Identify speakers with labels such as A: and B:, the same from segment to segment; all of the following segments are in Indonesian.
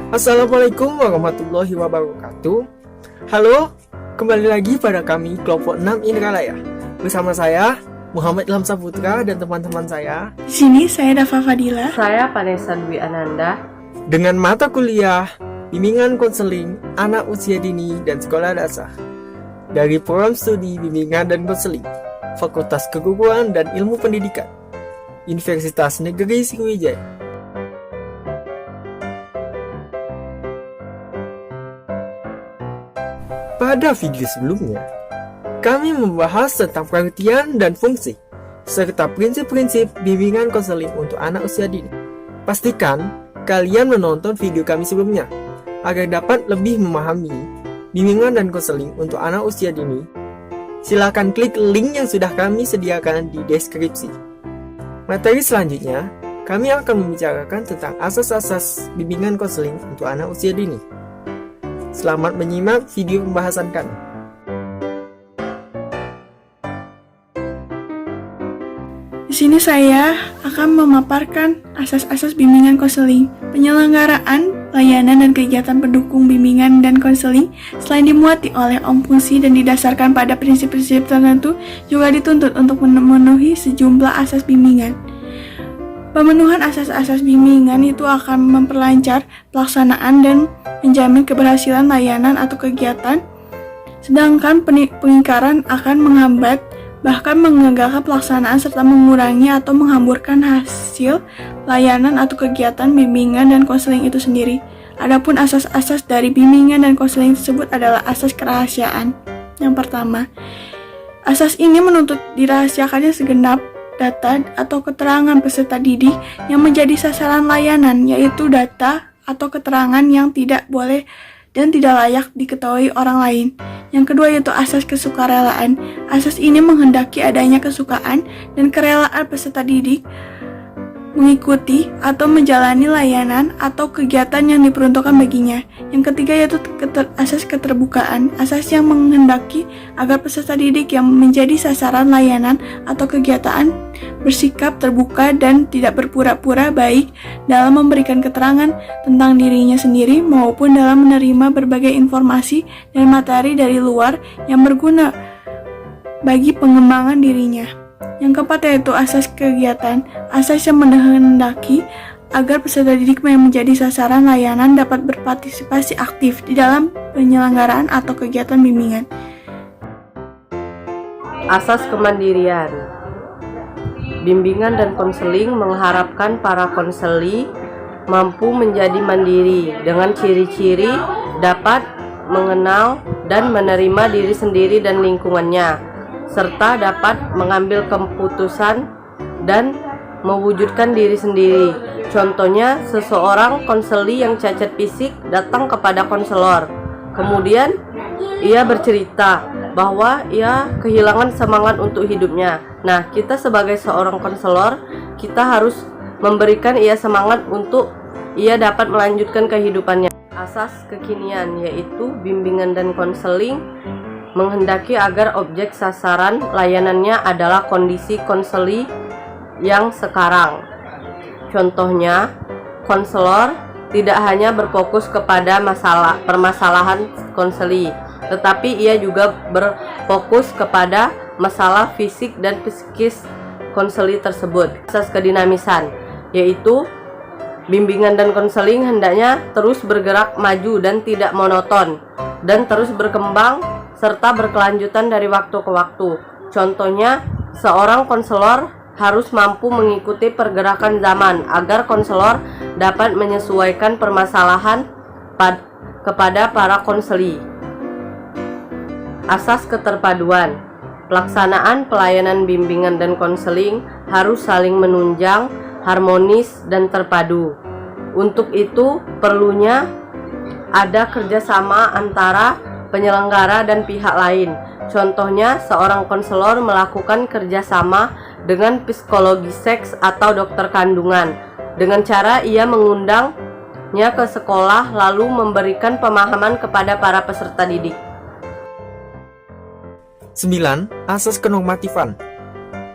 A: Assalamualaikum warahmatullahi wabarakatuh. Halo, kembali lagi pada kami kelompok 6 Indralaya. Bersama saya Muhammad Ilham Saputra dan teman-teman saya.
B: Di sini saya Dafa Fadila.
C: Saya Vanessa Dwi Ananda.
A: Dengan mata kuliah Bimbingan Konseling Anak Usia Dini dan Sekolah Dasar dari Program Studi Bimbingan dan Konseling Fakultas Keguruan dan Ilmu Pendidikan Universitas Negeri Sriwijaya. Pada video sebelumnya, kami membahas tentang pengertian dan fungsi, serta prinsip-prinsip bimbingan konseling untuk anak usia dini. Pastikan kalian menonton video kami sebelumnya, agar dapat lebih memahami bimbingan dan konseling untuk anak usia dini. Silakan klik link yang sudah kami sediakan di deskripsi. Materi selanjutnya, kami akan membicarakan tentang asas-asas bimbingan konseling untuk anak usia dini. Selamat menyimak video pembahasan kami.
B: Di sini saya akan memaparkan asas-asas bimbingan konseling. Penyelenggaraan, layanan, dan kegiatan pendukung bimbingan dan konseling selain dimuati oleh fungsi dan didasarkan pada prinsip-prinsip tertentu, juga dituntut untuk memenuhi sejumlah asas bimbingan. Pemenuhan asas-asas bimbingan itu akan memperlancar pelaksanaan dan menjamin keberhasilan layanan atau kegiatan, sedangkan pengingkaran akan menghambat, bahkan mengagalkan pelaksanaan serta mengurangi atau menghamburkan hasil layanan atau kegiatan bimbingan dan konseling itu sendiri. Adapun asas-asas dari bimbingan dan konseling tersebut adalah asas kerahasiaan. Yang pertama, asas ini menuntut dirahasiakannya segenap data atau keterangan peserta didik yang menjadi sasaran layanan, yaitu data atau keterangan yang tidak boleh dan tidak layak diketahui orang lain. Yang kedua yaitu asas kesukarelaan. Asas ini menghendaki adanya kesukaan dan kerelaan peserta didik mengikuti atau menjalani layanan atau kegiatan yang diperuntukkan baginya. Yang ketiga yaitu asas keterbukaan. Asas yang menghendaki agar peserta didik yang menjadi sasaran layanan atau kegiatan bersikap terbuka dan tidak berpura-pura baik dalam memberikan keterangan tentang dirinya sendiri maupun dalam menerima berbagai informasi dan materi dari luar yang berguna bagi pengembangan dirinya. Yang keempat yaitu asas kegiatan. Asas yang menghendaki agar peserta didik yang menjadi sasaran layanan dapat berpartisipasi aktif di dalam penyelenggaraan atau kegiatan bimbingan.
C: Asas kemandirian. Bimbingan dan konseling mengharapkan para konseli mampu menjadi mandiri dengan ciri-ciri dapat mengenal dan menerima diri sendiri dan lingkungannya, serta dapat mengambil keputusan dan mewujudkan diri sendiri. Contohnya, seseorang konseli yang cacat fisik datang kepada konselor. Kemudian, ia bercerita bahwa ia kehilangan semangat untuk hidupnya. Nah, kita sebagai seorang konselor, kita harus memberikan ia semangat untuk ia dapat melanjutkan kehidupannya. Asas kekinian yaitu bimbingan dan konseling menghendaki agar objek sasaran layanannya adalah kondisi konseli yang sekarang. Contohnya, konselor tidak hanya berfokus kepada permasalahan konseli, tetapi ia juga berfokus kepada masalah fisik dan psikis konseli tersebut. Asas kedinamisan, yaitu bimbingan dan konseling hendaknya terus bergerak maju dan tidak monoton, dan terus berkembang serta berkelanjutan dari waktu ke waktu. Contohnya, seorang konselor harus mampu mengikuti pergerakan zaman agar konselor dapat menyesuaikan permasalahan kepada para konseli. Asas keterpaduan. Pelaksanaan pelayanan bimbingan dan konseling harus saling menunjang, harmonis, dan terpadu. Untuk itu, perlunya ada kerjasama antara penyelenggara dan pihak lain. Contohnya, seorang konselor melakukan kerjasama dengan psikologi seks atau dokter kandungan dengan cara ia mengundangnya ke sekolah lalu memberikan pemahaman kepada para peserta didik.
A: 9. Asas kenormatifan.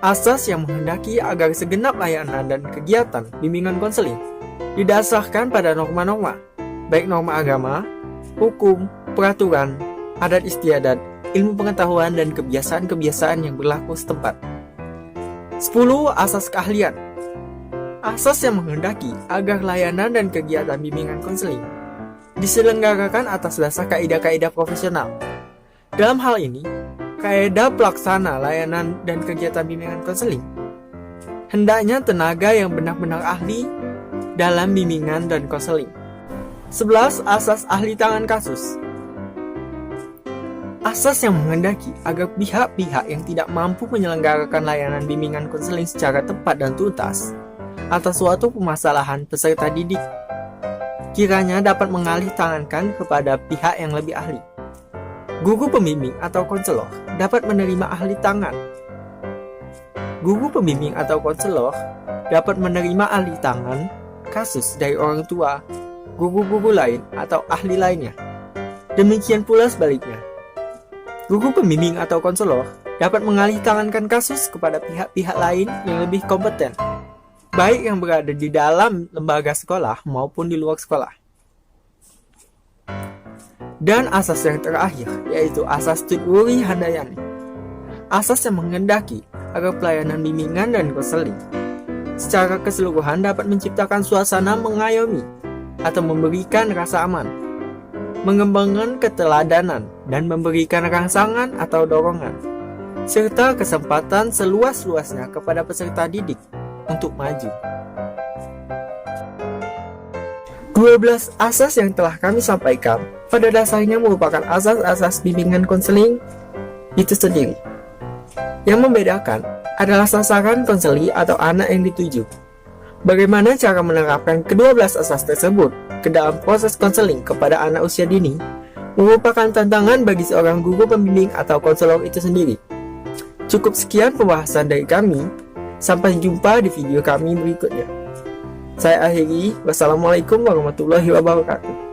A: Asas yang menghendaki agar segenap layanan dan kegiatan bimbingan konseling didasarkan pada norma-norma baik norma agama, hukum, peraturan, adat istiadat, ilmu pengetahuan, dan kebiasaan-kebiasaan yang berlaku setempat. 10. Asas keahlian. Asas yang menghendaki agar layanan dan kegiatan bimbingan konseling diselenggarakan atas dasar kaidah-kaidah profesional. Dalam hal ini, kaidah pelaksana layanan dan kegiatan bimbingan konseling hendaknya tenaga yang benar-benar ahli dalam bimbingan dan konseling. 11. Asas ahli tangan kasus. Asas yang menghendaki agar pihak-pihak yang tidak mampu menyelenggarakan layanan bimbingan konseling secara tepat dan tuntas atas suatu permasalahan peserta didik kiranya dapat mengalih tangankan kepada pihak yang lebih ahli. Guru pembimbing atau konselor dapat menerima ahli tangan. Guru pembimbing atau konselor dapat menerima ahli tangan kasus dari orang tua, guru-guru lain, atau ahli lainnya. Demikian pula sebaliknya. Guru pembimbing atau konselor dapat mengalih tangankan kasus kepada pihak-pihak lain yang lebih kompeten, baik yang berada di dalam lembaga sekolah maupun di luar sekolah. Dan asas yang terakhir, yaitu asas Tutwuri Handayani. Asas yang menghendaki agar pelayanan bimbingan dan konseling secara keseluruhan dapat menciptakan suasana mengayomi atau memberikan rasa aman, mengembangkan keteladanan, dan memberikan rangsangan atau dorongan, serta kesempatan seluas-luasnya kepada peserta didik untuk maju. 12 asas yang telah kami sampaikan pada dasarnya merupakan asas-asas bimbingan konseling itu sendiri. Yang membedakan adalah sasaran konseli atau anak yang dituju. Bagaimana cara menerapkan ke-12 asas tersebut ke dalam proses konseling kepada anak usia dini merupakan tantangan bagi seorang guru pembimbing atau konselor itu sendiri. Cukup sekian pembahasan dari kami. Sampai jumpa di video kami berikutnya. Saya akhiri. Wassalamualaikum warahmatullahi wabarakatuh.